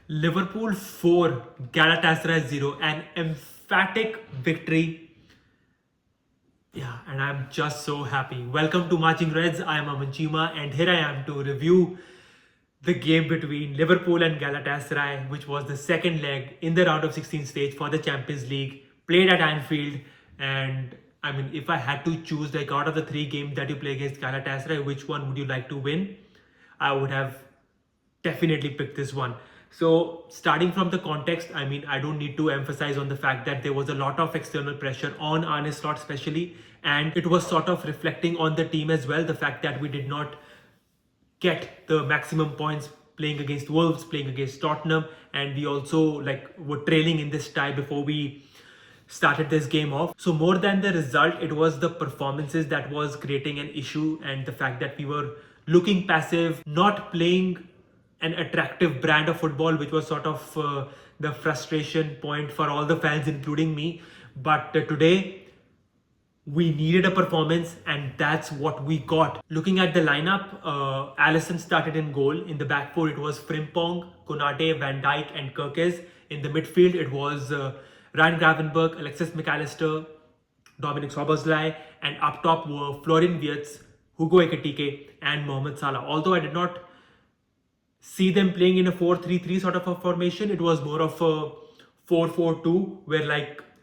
Liverpool 4, Galatasaray 0, an emphatic victory. Yeah, and I'm just so happy. Welcome to Marching Reds. I am Aman Chima, and here I am to review the game between Liverpool and Galatasaray, which was the second leg in the round of 16 stage for the Champions League, played at Anfield. And I mean, if I had to choose, like out of the three games that you play against Galatasaray, which one would you like to win? I would have definitely picked this one. So starting from the context, I mean, I don't need to emphasize on the fact that there was a lot of external pressure on Arne Slot especially, and it was sort of reflecting on the team as well, the fact that we did not get the maximum points playing against Wolves, playing against Tottenham, and we also were trailing in this tie before we started this game off. So more than the result, it was the performances that was creating an issue, and the fact that we were looking passive, not playing an attractive brand of football, which was sort of the frustration point for all the fans, including me. But today, we needed a performance, and that's what we got. Looking at the lineup, Alisson started in goal. In the back four, it was Frimpong, Konate, Van Dijk, and Kirkes. In the midfield, it was Ryan Gravenberch, Alexis McAllister, Dominic Szoboszlai, and up top were Florian Wirtz, Hugo Ekitike, and Mohamed Salah. Although I did not see them playing in a 4-3-3 sort of a formation, it was more of a 4-4-2, where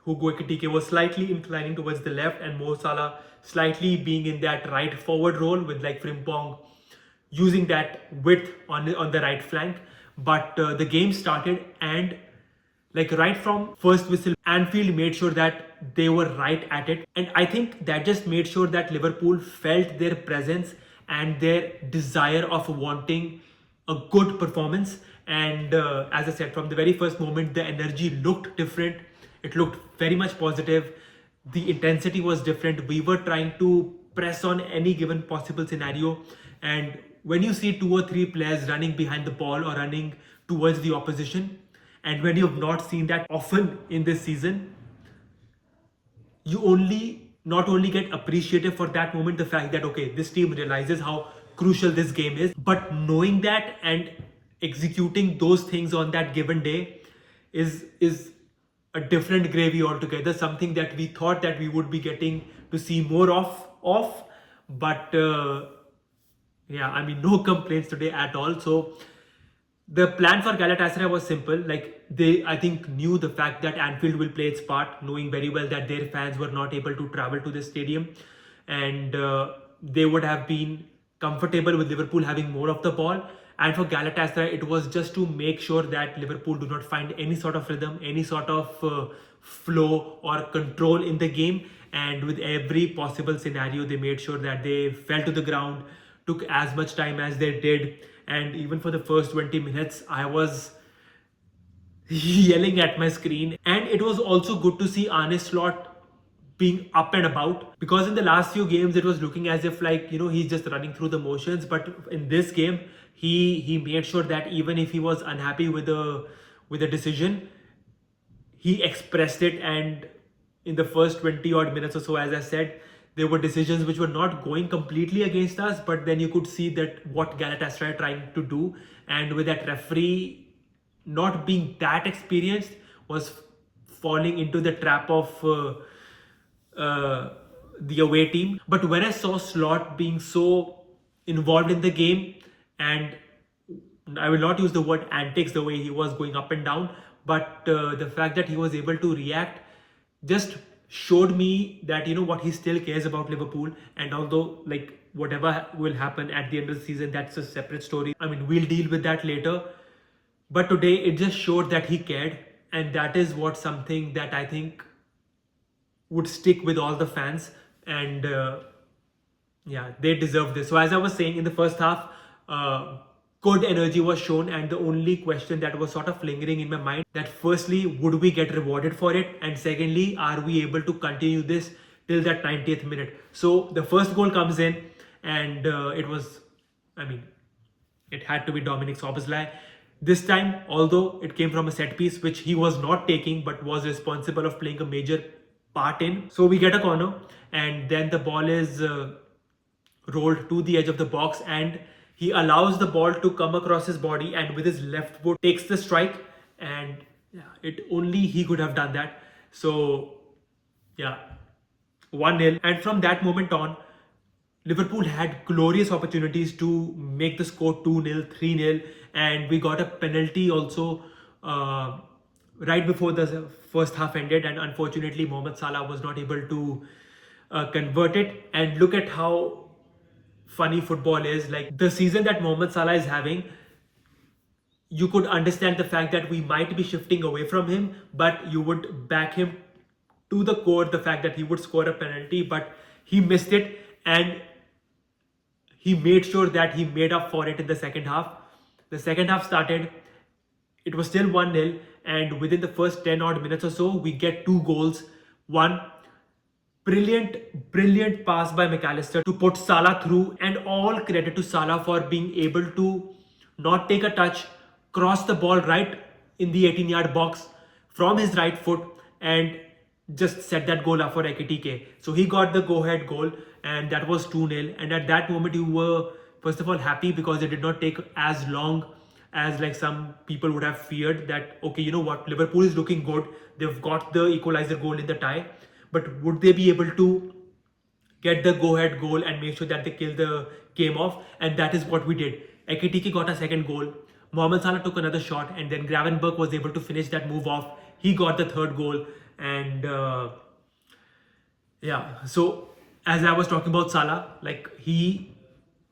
Hugo Ekitike was slightly inclining towards the left and Mo Salah slightly being in that right forward role, with Frimpong using that width on the right flank. But the game started, and right from first whistle, Anfield made sure that they were right at it. And I think that just made sure that Liverpool felt their presence and their desire of wanting a good performance. And as I said, from the very first moment, the energy looked different. It looked very much positive. The intensity was different. We were trying to press on any given possible scenario. And when you see two or three players running behind the ball or running towards the opposition, and when you have not seen that often in this season, you not only get appreciative for that moment, the fact that, okay, this team realizes how crucial this game is, but knowing that and executing those things on that given day is a different gravy altogether, something that we thought that we would be getting to see more of. But yeah, I mean, no complaints today at all. So the plan for Galatasaray was simple. They, I think, knew the fact that Anfield will play its part, knowing very well that their fans were not able to travel to the stadium, and they would have been comfortable with Liverpool having more of the ball. And for Galatasaray, it was just to make sure that Liverpool do not find any sort of rhythm, any sort of flow or control in the game. And with every possible scenario, they made sure that they fell to the ground, took as much time as they did. And even for the first 20 minutes, I was yelling at my screen. And it was also good to see Arne Slot being up and about, because in the last few games it was looking as if he's just running through the motions. But in this game, he made sure that even if he was unhappy with the decision, he expressed it. And in the first 20 odd minutes or so, as I said, there were decisions which were not going completely against us, but then you could see that what Galatasaray trying to do, and with that referee not being that experienced, was falling into the trap of the away team. But when I saw Slot being so involved in the game, and I will not use the word antics, the way he was going up and down, but the fact that he was able to react just showed me that what he still cares about Liverpool. And although whatever will happen at the end of the season, that's a separate story. I mean, we'll deal with that later. But today it just showed that he cared, and that is what something that I think would stick with all the fans. And yeah, they deserve this. So as I was saying, in the first half, good energy was shown, and the only question that was sort of lingering in my mind, that firstly, would we get rewarded for it, and secondly, are we able to continue this till that 90th minute? So the first goal comes in, and it was, I mean, it had to be Dominic Szoboszlai. This time, although it came from a set piece, which he was not taking, but was responsible of playing a major part in. So we get a corner, and then the ball is rolled to the edge of the box, and He allows the ball to come across his body and with his left foot takes the strike, and yeah, it only he could have done that. So yeah, 1-0. And from that moment on, Liverpool had glorious opportunities to make the score 2-0, 3-0, and we got a penalty also right before the first half ended. And unfortunately, Mohamed Salah was not able to convert it. And look at how funny football is. Like the season that Mohamed Salah is having, you could understand the fact that we might be shifting away from him, but you would back him to the core, the fact that he would score a penalty, but he missed it. And he made sure that he made up for it in the second half. The second half started, it was still 1-0, and within the first 10 odd minutes or so, we get 2 goals. One brilliant pass by McAllister to put Salah through, and all credit to Salah for being able to not take a touch, cross the ball right in the 18-yard box from his right foot, and just set that goal up for Ekitike. So he got the go-ahead goal, and that was 2-0. And at that moment, you were first of all happy because it did not take as long as like some people would have feared that, okay, you know what, Liverpool is looking good. They've got the equalizer goal in the tie, but would they be able to get the go-ahead goal and make sure that they kill the game off? And that is what we did. Ekitike got a second goal. Mohamed Salah took another shot, and then Gravenberch was able to finish that move off. He got the third goal. And yeah, so as I was talking about Salah, like he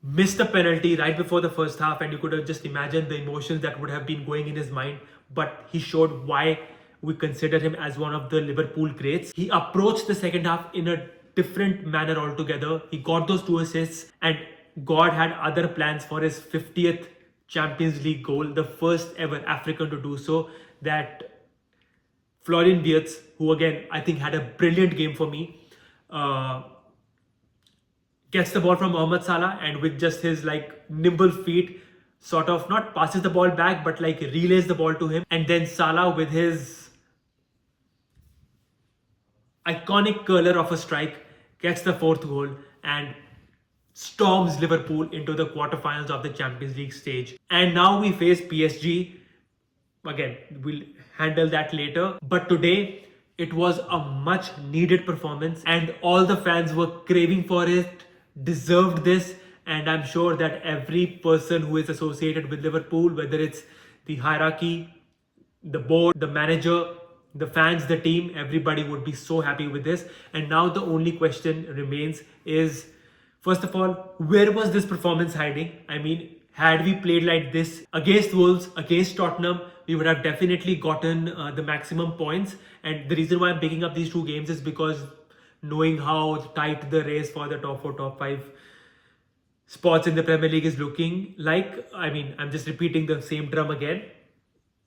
missed the penalty right before the first half, and you could have just imagined the emotions that would have been going in his mind. But he showed why we consider him as one of the Liverpool greats. He approached the second half in a different manner altogether. He got those 2 assists, and God had other plans for his 50th Champions League goal, the first ever African to do so. That Florian Wirtz, who again I think had a brilliant game for me, gets the ball from Mohamed Salah, and with just his like nimble feet, sort of not passes the ball back, but like relays the ball to him. And then Salah, with his iconic curler of a strike, gets the fourth goal and storms Liverpool into the quarterfinals of the Champions League stage. And now we face PSG. Again, we'll handle that later. But today, it was a much needed performance, and all the fans were craving for it, deserved this. And I'm sure that every person who is associated with Liverpool, whether it's the hierarchy, the board, the manager, the fans, the team, everybody would be so happy with this. And now the only question remains is, first of all, where was this performance hiding? I mean, had we played like this against Wolves, against Tottenham, we would have definitely gotten the maximum points. And the reason why I'm picking up these 2 games is because knowing how tight the race for the top 4, top 5 spots in the Premier League is looking like, I mean, I'm just repeating the same drum again.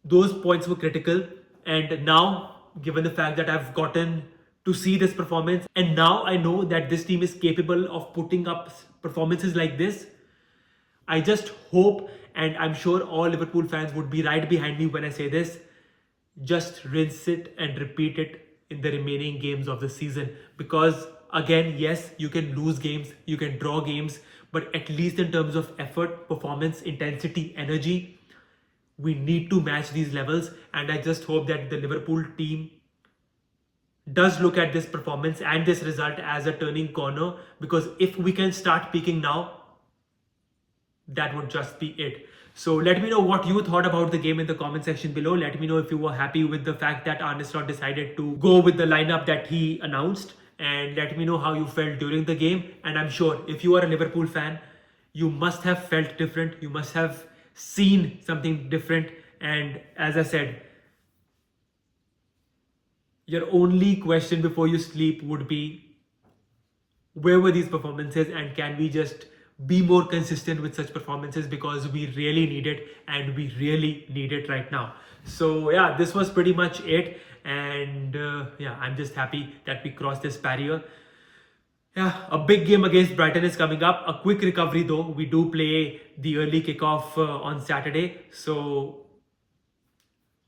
Those points were critical. And now, given the fact that I've gotten to see this performance, and now I know that this team is capable of putting up performances like this, I just hope, and I'm sure all Liverpool fans would be right behind me when I say this, just rinse it and repeat it in the remaining games of the season. Because again, yes, you can lose games, you can draw games, but at least in terms of effort, performance, intensity, energy, we need to match these levels. And I just hope that the Liverpool team does look at this performance and this result as a turning corner, because if we can start peaking now, that would just be it. So let me know what you thought about the game in the comment section below. Let me know if you were happy with the fact that Arne Slot decided to go with the lineup that he announced, and let me know how you felt during the game. And I'm sure if you are a Liverpool fan, you must have felt different. You must have seen something different. And as I said, your only question before you sleep would be, where were these performances, and can we just be more consistent with such performances, because we really need it, and we really need it right now. So yeah, this was pretty much it. And yeah, I'm just happy that we crossed this barrier. Yeah, a big game against Brighton is coming up. A quick recovery though. We do play the early kickoff on Saturday. So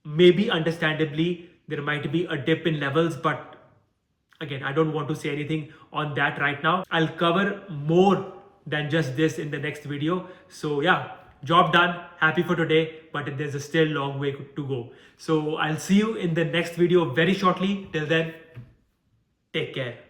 maybe understandably, there might be a dip in levels, but again, I don't want to say anything on that right now. I'll cover more than just this in the next video. So yeah, job done, happy for today, but there's a still long way to go. So I'll see you in the next video very shortly. Till then, take care.